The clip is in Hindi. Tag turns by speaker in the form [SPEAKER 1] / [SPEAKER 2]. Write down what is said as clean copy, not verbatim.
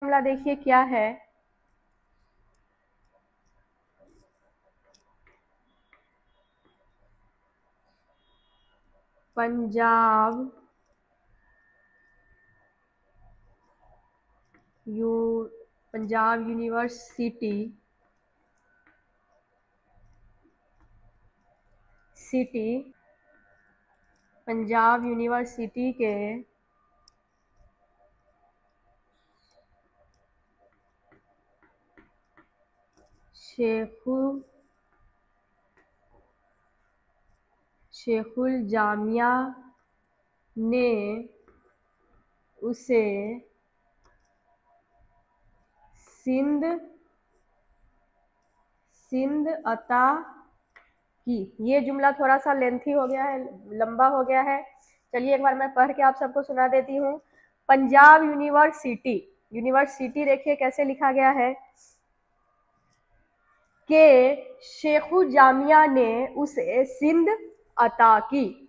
[SPEAKER 1] जुमला देखिए क्या है। पंजाब यूनिवर्सिटी पंजाब यूनिवर्सिटी के शेखुल जामिया ने उसे सिंध अता की। ये जुमला थोड़ा सा लेंथी हो गया है, लंबा हो गया है। चलिए एक बार मैं पढ़ के आप सबको सुना देती हूँ। पंजाब यूनिवर्सिटी देखिए कैसे लिखा गया है कि शेखु जामिया ने उसे सिंध अता की।